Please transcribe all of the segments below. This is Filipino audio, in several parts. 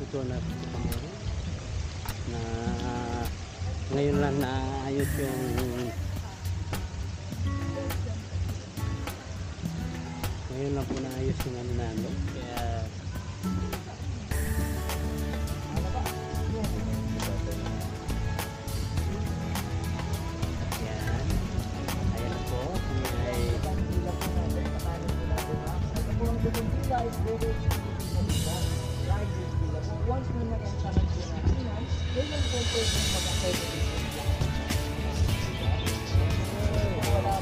ito na ngayon lang naayos yung ngayon lang po naayos yung ano namin, kaya ayan na po once mo nag-encounter po natin yan, yun yung po yung mag-affect wala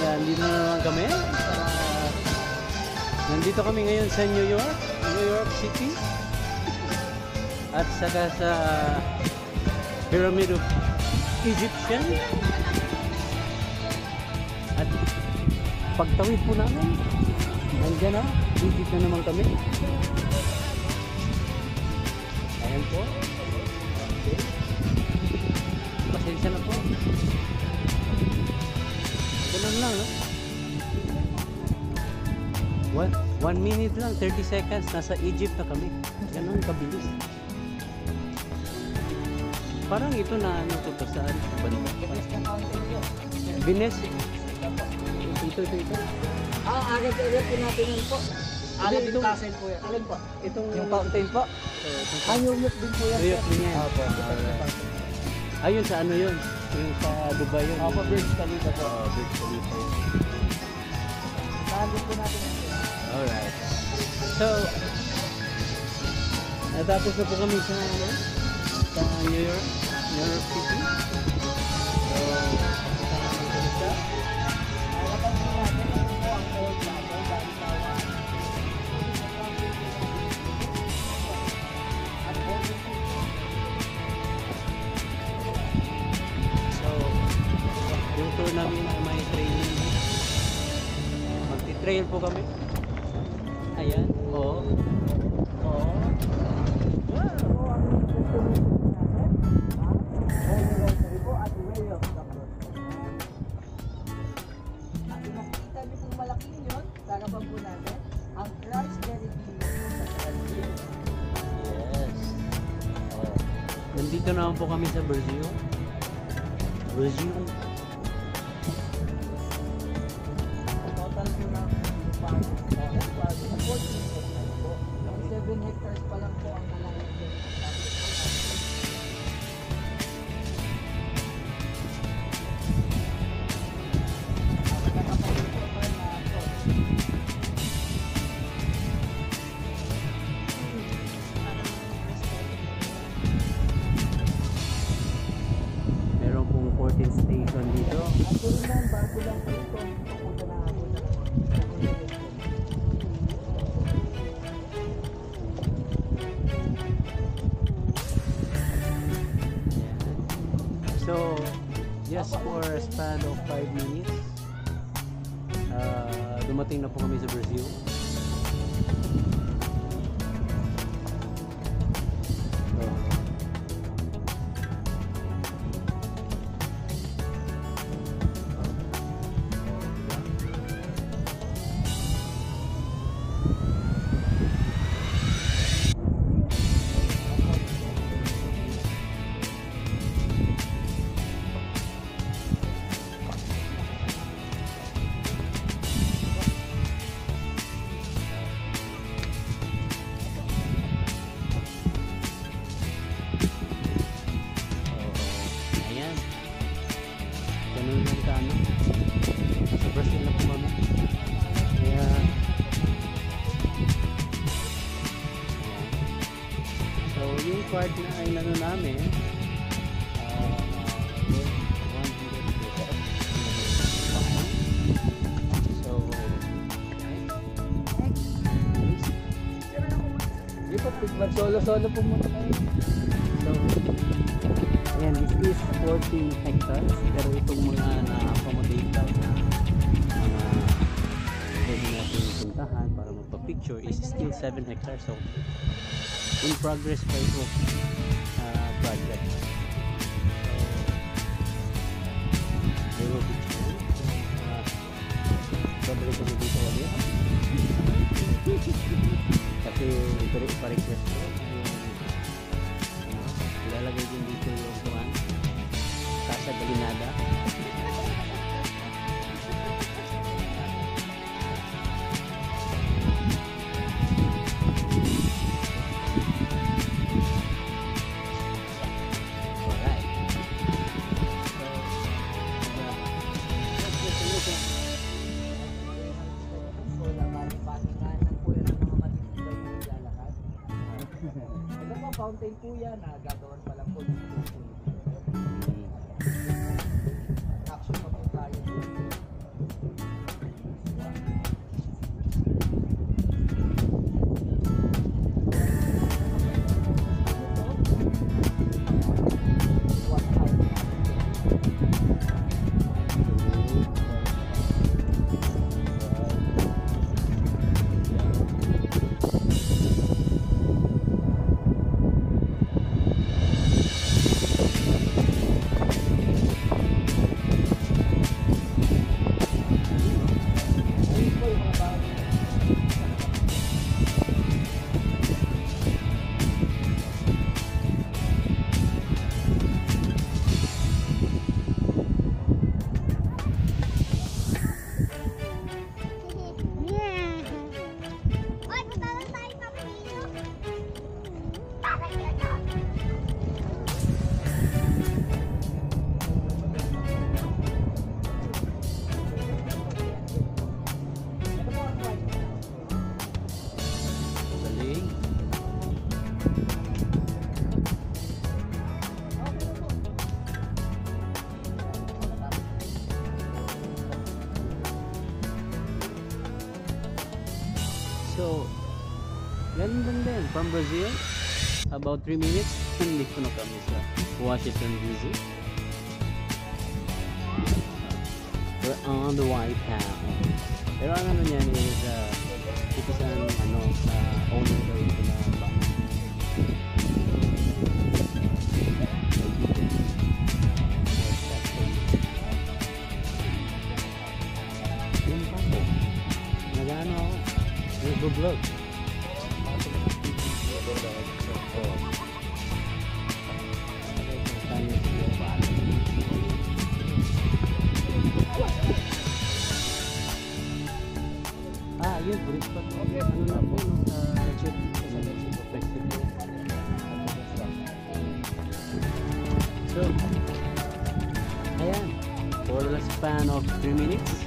nandito na naman kami. Nandito kami ngayon sa New York City at saka sa Pyramid of Egyptian. At pagtawid po namin, nandiyan na, Egypt na naman kami. Ayan po. Okay. Pasensya na po. Ganun lang, no? 1 minute lang, 30 seconds, nasa Egypt na kami. Ganun kabilis. Parang ito na ano to saan? Venice. Ito. agad po natin yun po. Agad yung castle po yan. Alin po? Itong Yung fountain po? New York din po yan. New York din yan. Opo. Ayun sa ano yun? Yung sa Dubai yun. Opo, Burj Khalifa po. Burj Khalifa yun. Agad po natin yun. Alright. So, natapos na po kami sa New York City. So, yung tour namin na may training. Magti-trail po kami. Ayan. Oo. Oo. Nandito naman po kami sa Brazil. Total po na 7 hectares pa lang po ang nalagay. Meron pong 14 station dito. Bago lang po ito. Pupunta na ako na. So, just for a span of 5 minutes, dumating na po kami sa Brazil. part na ay nano namin, 100%. So, Di ba, mag-solo-solo po muna kayo. so, ayan, this is 14 hectares, pero itong mga na-accommodate daw na mga pwede natin puntahan para magpa-picture is still 7 hectares. So, in progress pa ito project. So, they will be shown. Babalik kami dito ulit. Kasi pa-request ko ilalagay din dito yung kuhan Casa Galinada. Alright. Fountain po yan, gagawin pa lang po. Action pa po tayo. So, ganun din. From Brazil, about 3 minutes, nandito na kami sa Washington, D.C. We're on the White House. Pero ang ano niyan is, ito sa owner daw ito na bahay. Yun pa po. Nag-ano ako. Nag-vlog. Yun, bridge pa po. Ano na po, check sa Mexico Festival. So, ayan. For the span of 3 minutes,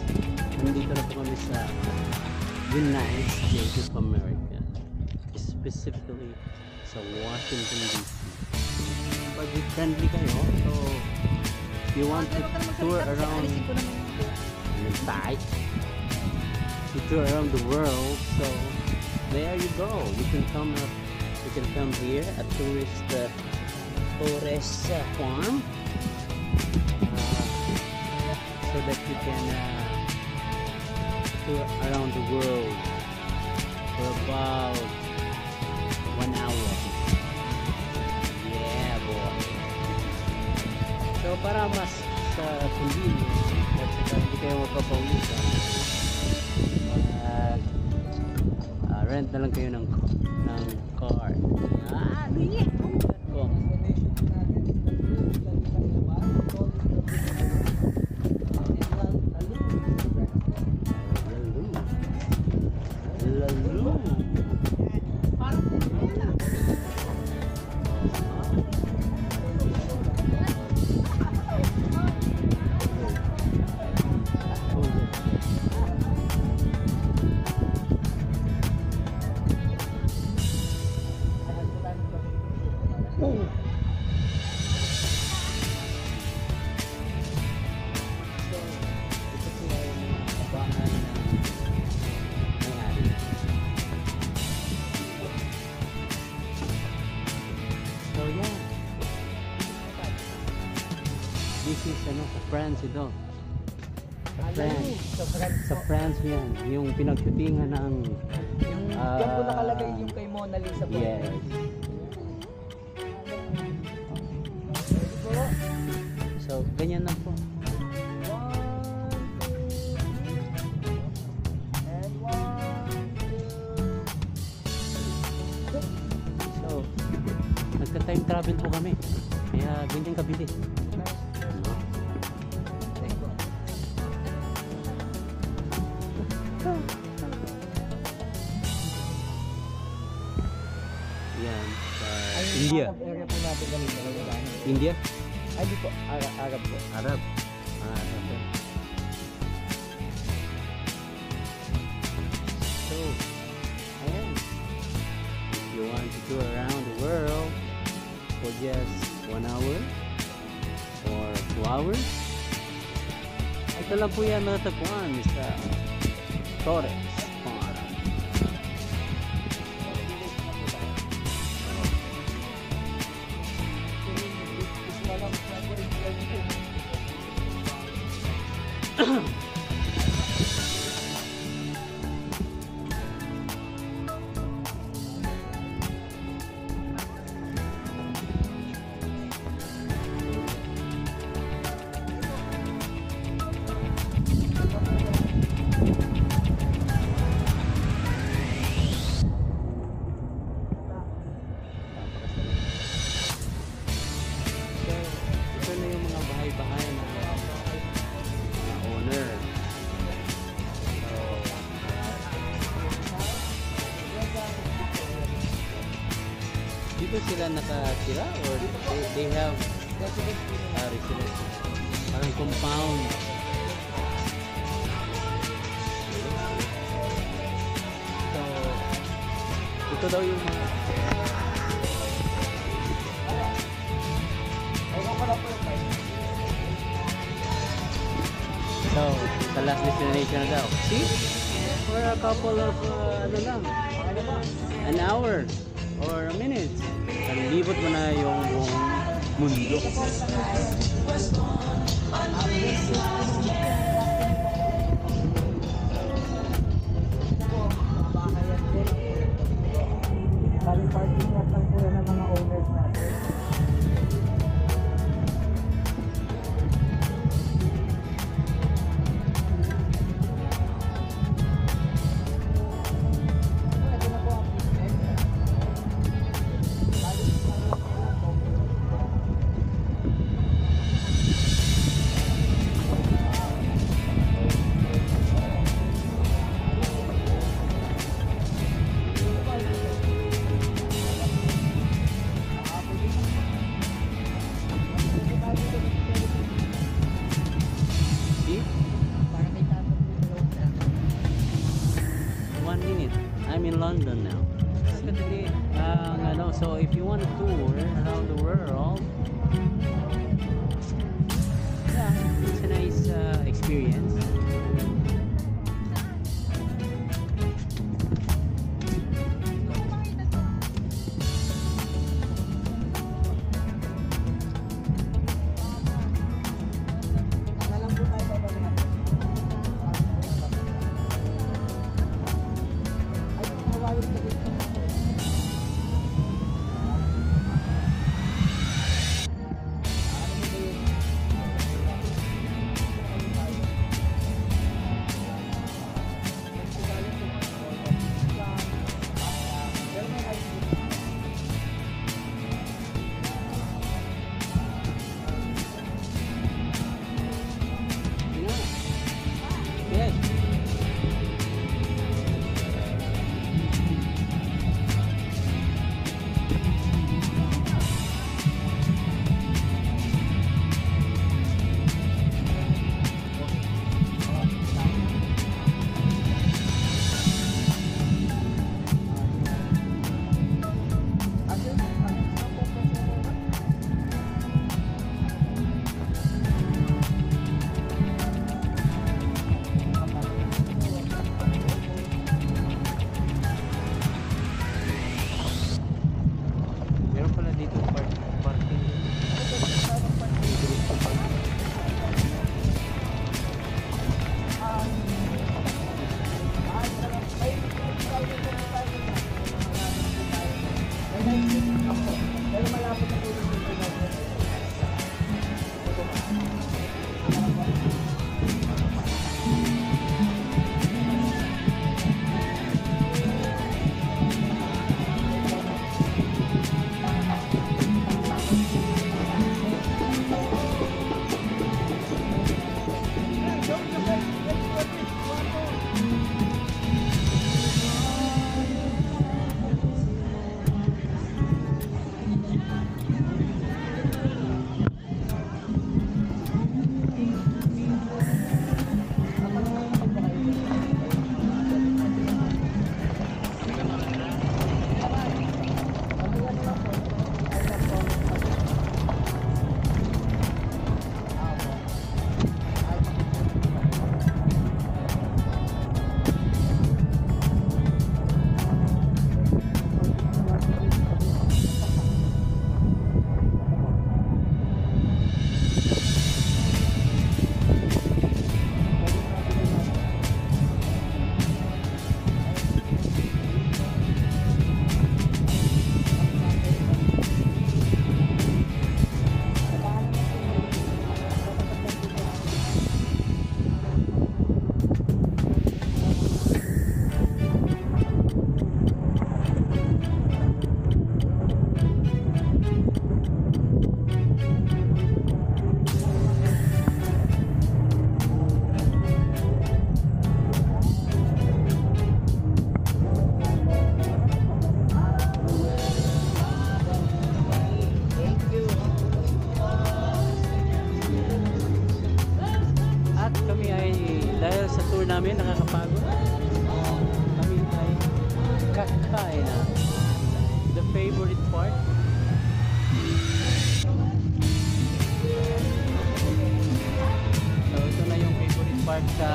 nandito na po kami sa United States of America. Specifically sa Washington, D.C. Budget friendly kayo, so if you want to tour around to tour around the world, so there you go. You can come here at Torres Farm, so that you can tour around the world for about 1 hour. Yeah, boy. So para mas sa convenience at saka hindi kayo mapapawisan, rent na lang kayo ng car. Yeah! France ito. Sa Alam France. mo, sa France Sa po. France yan. Yung pinagshootingan ng... Yung dyan po nakalagay yung kay Mona Lisa po. Yes. Ready po? So, ganyan lang po. 1, 2, and 1, 2. So, nagka-time travel po kami. Kaya ganyan kabilis. No? Thank you. Yan. Sa Ay, yung India. Arab area po natin kanina. Wala na. India? Ay, di po. Arab po. Arab. Arab. So, ayan. If you want to tour around the world for just 1 hour or 2 hours, ito lang po yan natagpuan sa Torres Farm. So, ito na yung mga bahay-bahay ng mga owner. So, dito sila nakatira or they have residence? Parang compound. So, ito daw yung mga So, sa last destination na daw. See? For a couple of, ano lang, an hour or a minute. Nalibot mo na yung buong mundo. Bali parking lot lang po yan ng mga owners natin. Ito na po ang business. See? Para may tatap po sa loob na. 1 minute. I'm in London now. Kadali. Ano, so if you want to tour around the world, yeah, it's a nice experience. Alam po tayo babalik natin. Ay, mawawit na dito. Ano mo ba yun? kain na. The favorite part. So ito na yung favorite part sa